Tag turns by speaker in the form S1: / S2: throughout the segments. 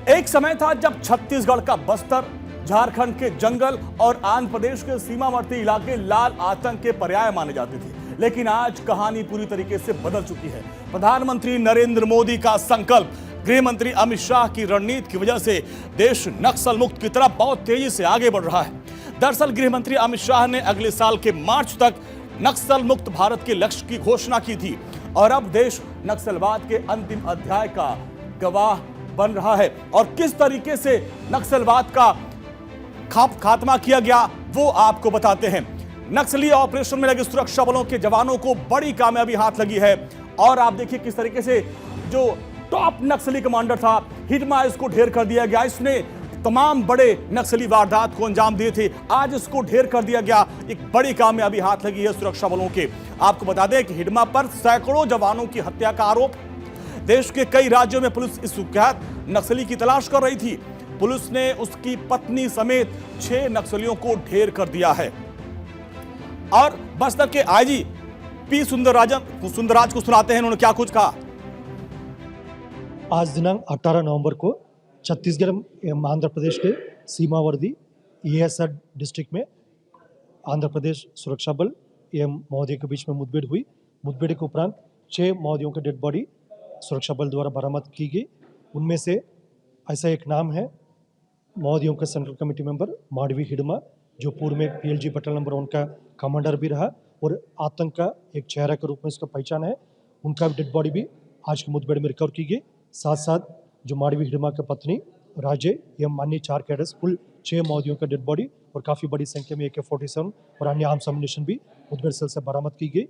S1: एक समय था जब छत्तीसगढ़ का बस्तर, झारखंड के जंगल और आंध्र प्रदेश के सीमावर्ती इलाके लाल आतंक के पर्याय माने जाते थे। लेकिन आज कहानी पूरी तरीके से बदल चुकी है। प्रधानमंत्री नरेंद्र मोदी का संकल्प, गृह मंत्री अमित शाह की रणनीति की वजह से देश नक्सल मुक्त की तरफ बहुत तेजी से आगे बढ़ रहा है। दरअसल गृह मंत्री अमित शाह ने अगले साल के मार्च तक नक्सल मुक्त भारत के लक्ष्य की घोषणा की थी और अब देश नक्सलवाद के अंतिम अध्याय का गवाह बन रहा है। और किस तरीके से नक्सलवाद का खात्मा किया गया वो आपको बताते हैं। नक्सली ऑपरेशन में लगे सुरक्षा बलों के जवानों को बड़ी कामयाबी हाथ लगी है और आप देखिए किस तरीके से जो टॉप नक्सली कमांडर था हिडमा, इसको ढेर कर दिया गया। इसने तमाम बड़े नक्सली वारदात को अंजाम दिए थे, आज इसको ढेर कर दिया गया। एक बड़ी कामयाबी हाथ लगी है सुरक्षा बलों के। आपको बता दें कि हिडमा पर सैकड़ों जवानों की हत्या का आरोप। देश के कई राज्यों में पुलिस इस कुख्यात नक्सली की तलाश कर रही थी। पुलिस ने उसकी पत्नी समेत 6 नक्सलियों को ढेर कर दिया है। और बस्तर के आईजी पी सुंदरराज को सुनाते हैं उन्होंने क्या कुछ कहा।
S2: आज दिनांक 18 नवंबर को छत्तीसगढ़ एवं आंध्र प्रदेश के सीमावर्ती ESR डिस्ट्रिक्ट में आंध्र प्रदेश सुरक्षा बल एवं माओवादियों के बीच में मुठभेड़ हुई। मुठभेड़ के उपरांत 6 माओवादियों के डेड बॉडी सुरक्षा बल द्वारा बरामद की गई। उनमें से ऐसा एक नाम है माओवादियों का central committee member Madvi Hidma, जो पूर्व में PLG बटालियन नंबर 1 का कमांडर भी रहा और आतंक का एक चेहरा के रूप में इसका पहचान है। उनका डेड बॉडी भी आज की मुठभेड़ में रिकवर की गई। साथ साथ जो माडवी हिडमा की पत्नी राजे एवं अन्य 4 कैडर्स, कुल 6 माओवादियों का डेड बॉडी और काफ़ी बड़ी संख्या में AK-47 और अन्य आर्म्स एम्युनिशन भी मुठभेड़ स्थल से बरामद की गई।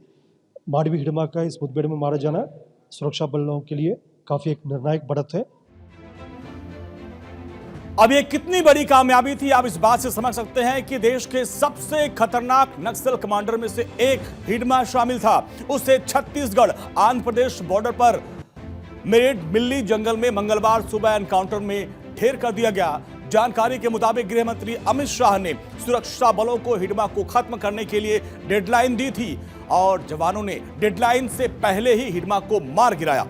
S2: माडवी हिडमा का इस मुठभेड़ में मारा जाना सुरक्षा बलों के लिए काफ़ी एक निर्णायक बढ़त है।
S1: अब ये कितनी बड़ी कामयाबी थी आप इस बात से समझ सकते हैं कि देश के सबसे खतरनाक नक्सल कमांडर में से एक हिडमा शामिल था। उसे छत्तीसगढ़ आंध्र प्रदेश बॉर्डर पर मेरठ मिल्ली जंगल में मंगलवार सुबह एनकाउंटर में ढेर कर दिया गया। जानकारी के मुताबिक गृह मंत्री अमित शाह ने सुरक्षा बलों को हिडमा को खत्म करने के लिए डेडलाइन दी थी और जवानों ने डेडलाइन से पहले ही हिडमा को मार गिराया।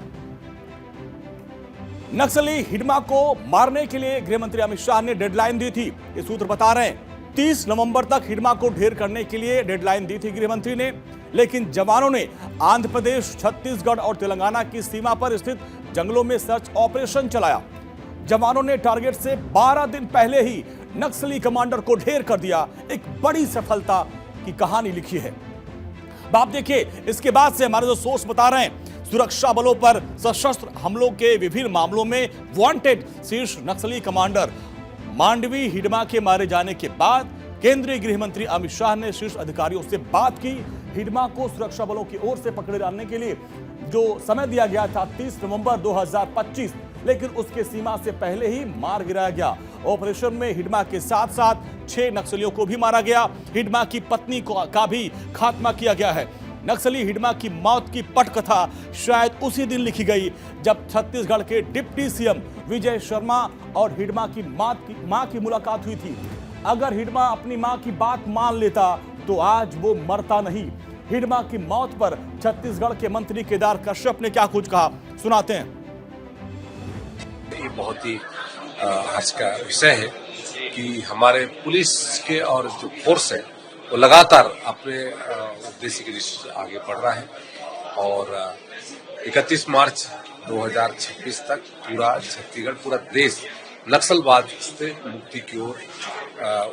S1: नक्सली हिडमा को मारने के लिए गृह मंत्री अमित शाह ने डेडलाइन दी थी। ये सूत्र बता रहे हैं 30 नवंबर तक हिडमा को ढेर करने के लिए डेडलाइन दी थी गृह मंत्री ने। लेकिन जवानों ने आंध्र प्रदेश, छत्तीसगढ़ और तेलंगाना की सीमा पर स्थित जंगलों में सर्च ऑपरेशन चलाया। जवानों ने टारगेट से 12 दिन पहले ही नक्सली कमांडर को ढेर कर दिया। एक बड़ी सफलता की कहानी लिखी है। आप देखिए, इसके बाद से हमारे जो सोर्स बता रहे हैं सुरक्षा बलों पर सशस्त्र हमलों के विभिन्न मामलों में वांटेड शीर्ष नक्सली कमांडर मांडवी हिडमा के मारे जाने के बाद केंद्रीय गृह मंत्री अमित शाह ने शीर्ष अधिकारियों से बात की। हिडमा को सुरक्षा बलों की ओर से पकड़े जाने के लिए जो समय दिया गया था 30 नवंबर 2025, लेकिन उसके सीमा से पहले ही मार गिराया गया। ऑपरेशन में हिडमा के साथ साथ 6 नक्सलियों को भी मारा गया। हिडमा की पत्नी का भी खात्मा किया गया है। नक्सली हिडमा की मौत की पटकथा शायद उसी दिन लिखी गई जब छत्तीसगढ़ के डिप्टी CM विजय शर्मा और हिडमा की मां की मुलाकात हुई थी। अगर हिडमा अपनी मां की बात मान लेता तो आज वो मरता नहीं। हिडमा की मौत पर छत्तीसगढ़ के मंत्री केदार कश्यप ने क्या कुछ कहा, सुनाते हैं।
S3: ये बहुत ही आज का विषय है कि हमारे पुलिस के और जो फोर्स है वो लगातार अपने उद्देश्य के दिशा आगे बढ़ रहा है और 31 मार्च 2026 तक पूरा छत्तीसगढ़, पूरा देश नक्सलवाद से मुक्ति की ओर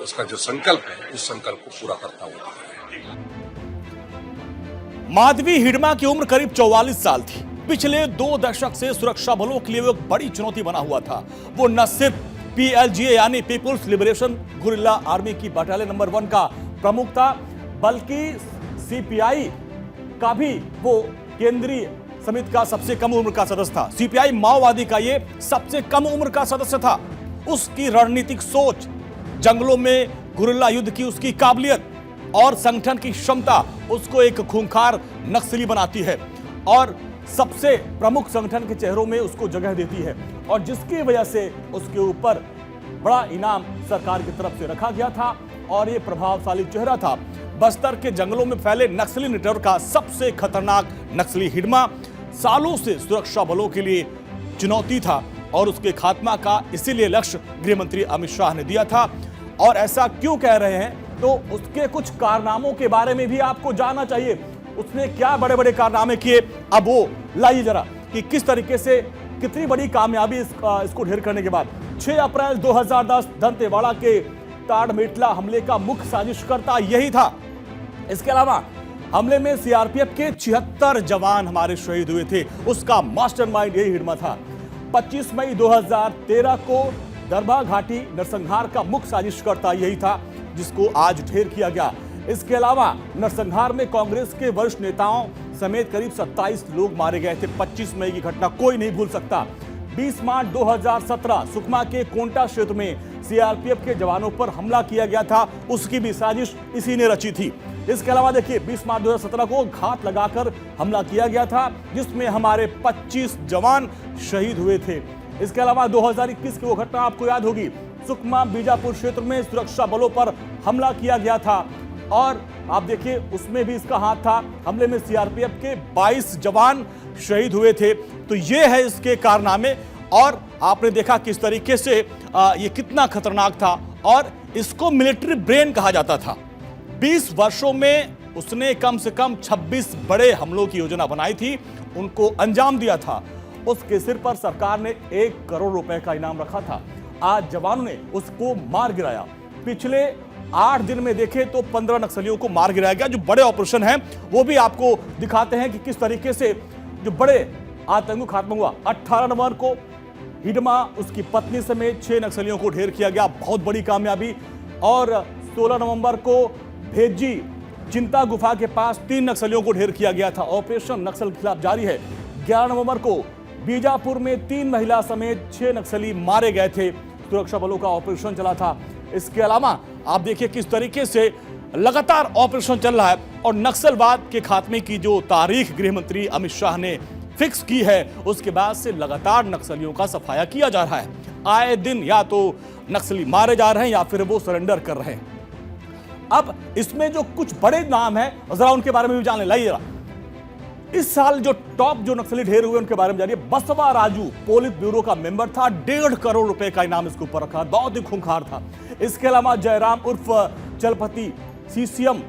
S3: उसका जो संकल्प है उस संकल्प को पूरा करता हुआ दिख रहा है।
S1: माधवी हिडमा की उम्र करीब 44 साल थी। पिछले 2 दशक से सुरक्षा बलों के लिए वो एक बड़ी चुनौती बना हुआ था। वो न सिर्फ PLGA यानी पीपुल्स लिबरेशन गुरिल्ला आर्मी की बटालियन नंबर 1 का प्रमुख था, बल्कि CPI का भी वो केंद्रीय समिति का सबसे कम उम्र का सदस्य था। CPI माओवादी का ये सबसे कम उम्र का सदस्य था। उसकी रणनीतिक सोच, जंगलों में गुरिल्ला युद्ध की उसकी काबिलियत और संगठन की क्षमता उसको एक खूंखार नक्सली बनाती है और सबसे प्रमुख संगठन के चेहरों में उसको जगह देती है और जिसकी वजह से उसके ऊपर बड़ा इनाम सरकार की तरफ से रखा गया था और ये प्रभावशाली चेहरा था। बस्तर के जंगलों में फैले नक्सली नेटवर्क का सबसे खतरनाक नक्सली हिडमा सालों से सुरक्षा बलों के लिए चुनौती था और उसके खात्मा का इसीलिए लक्ष्य गृह मंत्री अमित शाह ने दिया था। और ऐसा क्यों कह रहे हैं, तो उसके कुछ कारनामों के बारे में भी आपको जानना चाहिए। उसने क्या बड़े बड़े कारनामे किए, अब वो लाइए जरा कि किस तरीके से कितनी बड़ी कामयाबी इसको ढेर करने के बाद। 6 अप्रैल 2010 दंतेवाड़ा के ताड़मेटला हमले का मुख्य साजिशकर्ता यही था। इसके अलावा हमले में सीआरपीएफ के 76 जवान हमारे शहीद हुए थे, उसका मास्टरमाइंड यही हिडमा था। 25 मई 2013 को दरभा घाटी नरसंहार का मुख्य साजिशकर्ता यही था, जिसको आज ढेर किया गया। इसके अलावा नरसंहार में कांग्रेस के वरिष्ठ नेताओं समेत करीब 27 लोग मारे गए थे। 25 मई की घटना कोई नहीं भूल सकता। 20 मार्च 2017 सुकमा के कोंटा क्षेत्र में सीआरपीएफ के जवानों पर हमला किया गया था, उसकी भी साजिश इसी ने रची थी। इसके अलावा देखिए 20 मार्च 2017 को घात लगाकर हमला किया गया था, जिसमें हमारे 25 जवान शहीद हुए थे। इसके अलावा 2021 की वो घटना आपको याद होगी, सुकमा बीजापुर क्षेत्र में सुरक्षा बलों पर हमला किया गया था और आप देखिए उसमें भी इसका हाथ था। हमले में सीआरपीएफ के 22 जवान शहीद हुए थे। तो ये है इसके कारनामे और आपने देखा किस तरीके से ये कितना खतरनाक था और इसको मिलिट्री ब्रेन कहा जाता था। 20 वर्षों में उसने कम से कम 26 बड़े हमलों की योजना बनाई थी, उनको अंजाम दिया था। उसके सिर पर सरकार ने 1 करोड़ रुपए का इनाम रखा था। आज जवानों ने उसको मार गिराया। पिछले 8 दिन में देखें तो 15 नक्सलियों को मार गिराया गया। जो बड़े ऑपरेशन हैं वो भी आपको दिखाते हैं कि किस तरीके से जो बड़े आतंकी खात्मा हुआ। 18 नवंबर को हिडमा उसकी पत्नी समेत 6 नक्सलियों को ढेर किया गया, बहुत बड़ी कामयाबी। और 16 नवंबर को भेजी चिंता गुफा के पास 3 नक्सलियों को ढेर किया गया था। ऑपरेशन नक्सल के खिलाफ जारी है। 11 नवंबर को बीजापुर में 3 महिला समेत 6 नक्सली मारे गए थे। सुरक्षा बलों का ऑपरेशन चला था। इसके अलावा आप देखिए किस तरीके से लगातार ऑपरेशन चल रहा है और नक्सलवाद के खात्मे की जो तारीख गृह मंत्री अमित शाह ने फिक्स की है, उसके बाद से लगातार नक्सलियों का सफाया किया जा रहा है। आए दिन या तो नक्सली मारे जा रहे हैं या फिर वो सरेंडर कर रहे हैं। अब इसमें जो कुछ बड़े नाम हैं जरा उनके बारे में भी जान ले। लाइए जरा, इस साल जो टॉप जो नक्सली ढेर हुए उनके बारे में जानिए। बसवा राजू पोलित ब्यूरो का मेंबर था, 1.5 करोड़ रुपए का इनाम इसके ऊपर रखा, बहुत ही खूंखार था। इसके अलावा जयराम उर्फ चलपति सीसीएम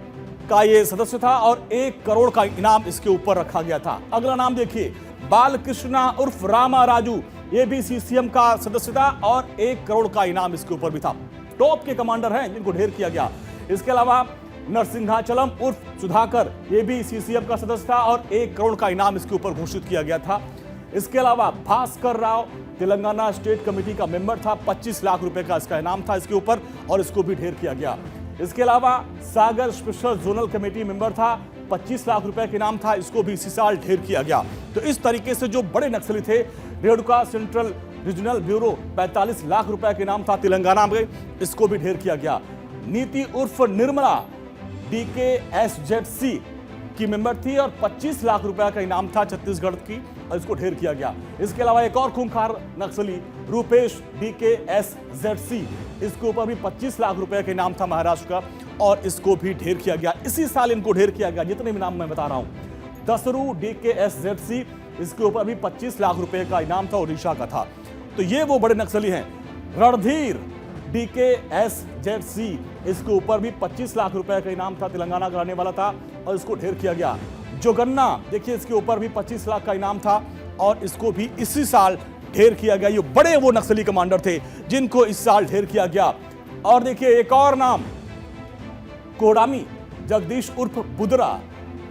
S1: का ये सदस्य था और 1 करोड़ का इनाम इसके ऊपर रखा गया था। अगला नाम देखिए, बालकृष्णा उर्फ रामा राजू, ये भी सीसीएम का सदस्य था और 1 करोड़ का इनाम इसके ऊपर भी था। टॉप के कमांडर हैं जिनको ढेर किया गया। इसके अलावा नरसिंहाचलम उर्फ सुधाकर, ये भी सीसीएम का सदस्य था और 1 करोड़ का इनाम इसके ऊपर घोषित किया गया था। इसके अलावा भास्कर राव तेलंगाना स्टेट कमेटी का मेंबर था, 25 लाख रुपए का इसका इनाम था इसके ऊपर और इसको भी ढेर किया गया। इसके अलावा सागर स्पेशल जोनल कमेटी मेंबर था, 25 लाख रुपए का इनाम था, इसको भी इसी साल ढेर किया गया। तो इस तरीके से जो बड़े नक्सली थे, Renuka central regional bureau 45 lakh रुपए का इनाम था तेलंगाना में, इसको भी ढेर किया गया। नीति उर्फ निर्मला DKSZC की मेंबर थी और 25 लाख रुपए का इनाम था छत्तीसगढ़ की और इसको ढेर किया गया। इसके अलावा एक और खूंखार नक्सली रूपेश DKSZC, इसके ऊपर भी 25 लाख रुपए का इनाम था महाराष्ट्र का और इसको भी ढेर किया गया। इसी साल इनको ढेर किया गया, जितने भी नाम मैं बता रहा हूं। दसरू DKSZC, इसके ऊपर भी 25 लाख रुपए का इनाम था, ओडिशा का था। तो ये वो बड़े नक्सली हैं। रणधीर DKSZC, इसके ऊपर भी 25 लाख रुपए का इनाम था, तेलंगाना का रहने वाला था और इसको ढेर किया गया। जोगन्ना देखिए, इसके ऊपर भी 25 लाख का इनाम था और इसको भी इसी साल ढेर किया गया। ये बड़े वो नक्सली कमांडर थे जिनको इस साल ढेर किया गया। और देखिए एक और नाम, कोडामी जगदीश उर्फ बुदरा,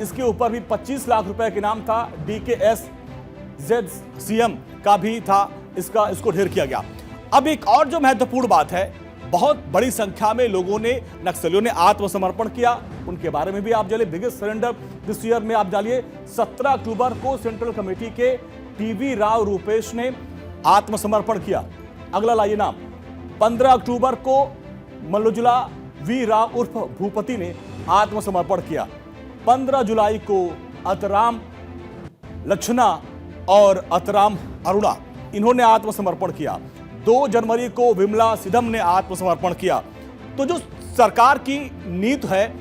S1: इसके ऊपर भी 25 लाख रुपए का इनाम था, DKSZCM का भी था, इसको ढेर किया गया। अब एक और जो महत्वपूर्ण बात है, बहुत बड़ी संख्या में लोगों ने, नक्सलियों ने आत्मसमर्पण किया, उनके बारे में भी आप जानिए। बिगेस्ट सरेंडर दिस ईयर में आप जानिए, 17 अक्टूबर को सेंट्रल कमेटी के टीवी राव रूपेश ने आत्मसमर्पण किया। अगला लाइए नाम, 15 अक्टूबर को मल्लुजुला वी राव उर्फ भूपति ने आत्मसमर्पण किया। 15 जुलाई को अतराम लक्षणा और अतराम अरुणा, इन्होंने आत्मसमर्पण किया। 2 जनवरी को विमला सिधम ने आत्मसमर्पण किया। तो जो सरकार की नीति है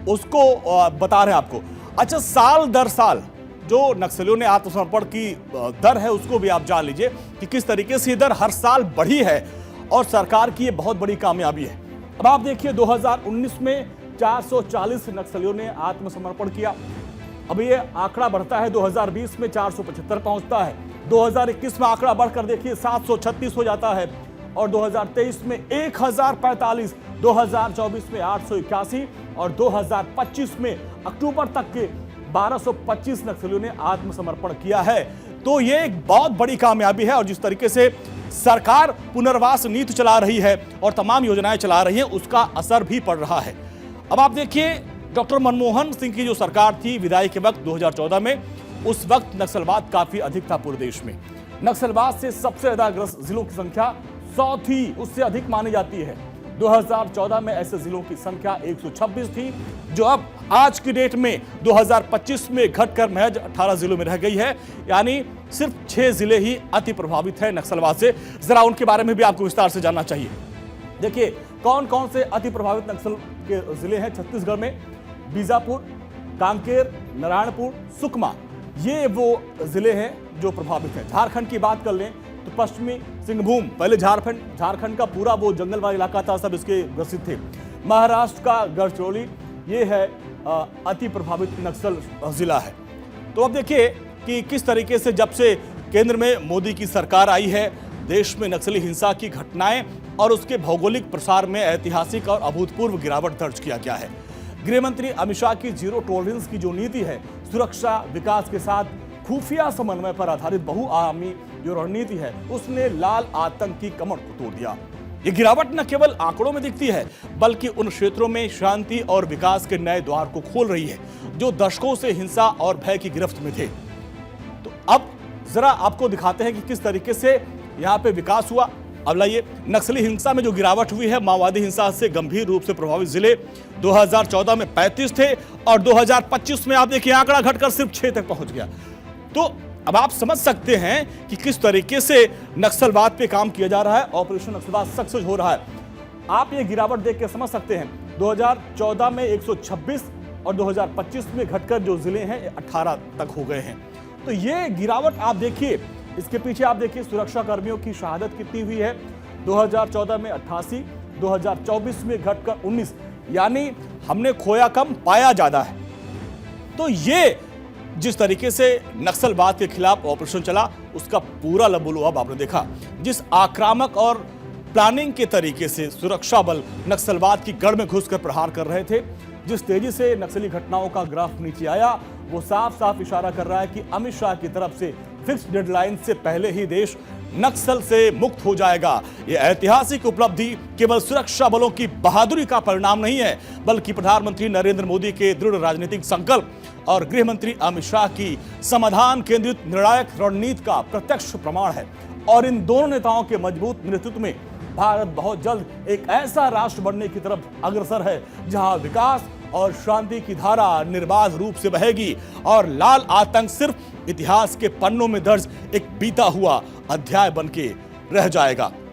S1: उसको बता रहे हैं आपको। अच्छा, साल दर साल जो नक्सलियों ने आत्मसमर्पण की दर है उसको भी आप जान लीजिए कि किस तरीके से ये दर हर साल बढ़ी है और सरकार की ये बहुत बड़ी कामयाबी है। अब आप देखिए 2019 में 440 नक्सलियों ने आत्मसमर्पण किया। अब ये आंकड़ा बढ़ता है 2020 में 475 पहुंचता है, 2021 में आंकड़ा बढ़कर देखिए 736 हो जाता है और 2023 में 1045, 2024 में 881 और 2025 में अक्टूबर तक के 1225 नक्सलियों ने आत्मसमर्पण किया है। तो ये एक बहुत बड़ी कामयाबी है और जिस तरीके से सरकार पुनर्वास नीति चला रही है और तमाम योजनाएं चला रही है उसका असर भी पड़ रहा है। अब आप देखिए डॉक्टर मनमोहन सिंह की जो सरकार थी विदाई के वक्त 2014 में, उस वक्त नक्सलवाद काफी अधिक था पूरे देश में। नक्सलवाद से सबसे ज्यादा ग्रस्त जिलों की संख्या 100 थी, उससे अधिक मानी जाती है। 2014 में ऐसे जिलों की संख्या 126 थी, जो अब आज की डेट में 2025 में घटकर महज 18 जिलों में रह गई है। यानी सिर्फ 6 जिले ही अति प्रभावित है नक्सलवाद से। जरा उनके बारे में भी आपको विस्तार से जानना चाहिए। देखिए कौन कौन से अति प्रभावित नक्सल के जिले हैं छत्तीसगढ़ में। बीजापुर, कांकेर, नारायणपुर, सुकमा, ये वो जिले हैं जो प्रभावित हैं। झारखंड की बात कर लें तो पश्चिमी सिंहभूम, पहले झारखंड का पूरा वो जंगल वाला इलाका था, सब इसके ग्रसित थे। महाराष्ट्र का गढ़चिरौली, ये है अति प्रभावित नक्सल जिला है। तो अब देखिए कि किस तरीके से जब से केंद्र में मोदी की सरकार आई है, देश में नक्सली हिंसा की घटनाएं और उसके भौगोलिक प्रसार में ऐतिहासिक और अभूतपूर्व गिरावट दर्ज किया गया है। गृह मंत्री अमित शाह की जीरो टॉलरेंस की जो नीति है, सुरक्षा विकास के साथ खुफिया समन्वय पर आधारित बहुआयामी जो रणनीति है, उसने लाल आतंक की कमर को तोड़ दिया। ये गिरावट न केवल आंकड़ों में दिखती है, बल्कि उन क्षेत्रों में शांति और विकास के नए द्वार को खोल रही है जो दशकों से हिंसा और भय की गिरफ्त में थे। तो अब जरा आपको दिखाते हैं कि किस तरीके से यहाँ पे विकास हुआ। अब लाइए, नक्सली हिंसा में जो गिरावट हुई है, माओवादी हिंसा से गंभीर रूप से प्रभावित जिले 2014 में 35 थे और 2025 में आप देखिए आंकड़ा घटकर सिर्फ 6 तक पहुंच गया। तो अब आप समझ सकते हैं कि किस तरीके से नक्सलवाद पे काम किया जा रहा है, ऑपरेशन नक्सलवाद सक्सेस हो रहा है। आप ये गिरावट देख के समझ सकते हैं। 2014 में 126 और 2025 में घटकर जो जिले हैं 18 तक हो गए हैं। तो ये गिरावट आप देखिए, इसके पीछे आप देखिए सुरक्षा कर्मियों की शहादत कितनी हुई है। 2014 में 88, 2024 में घटकर 19, यानी हमने खोया कम पाया ज्यादा है। तो ये जिस तरीके से नक्सलवाद के खिलाफ ऑपरेशन चला, उसका पूरा लबोलुआब आपने देखा। जिस आक्रामक और प्लानिंग के तरीके से सुरक्षा बल नक्सलवाद की गढ़ में घुसकर प्रहार कर रहे थे, जिस तेजी से नक्सली घटनाओं का ग्राफ नीचे आया, वो साफ साफ इशारा कर रहा है कि अमित शाह की तरफ से फिक्स डेडलाइन से पहले ही देश नक्सल से मुक्त हो जाएगा। ये ऐतिहासिक उपलब्धि केवल सुरक्षा बलों की बहादुरी का परिणाम नहीं है, बल्कि प्रधानमंत्री नरेंद्र मोदी के दृढ़ राजनीतिक संकल्प और गृह मंत्री अमित शाह की समाधान केंद्रित निर्णायक रणनीति का प्रत्यक्ष प्रमाण है। और इन दोनों नेताओं के मजबूत नेतृत्व में भारत बहुत जल्द एक ऐसा राष्ट्र बनने की तरफ अग्रसर है जहां विकास और शांति की धारा निर्बाध रूप से बहेगी और लाल आतंक सिर्फ इतिहास के पन्नों में दर्ज एक बीता हुआ अध्याय बनके रह जाएगा।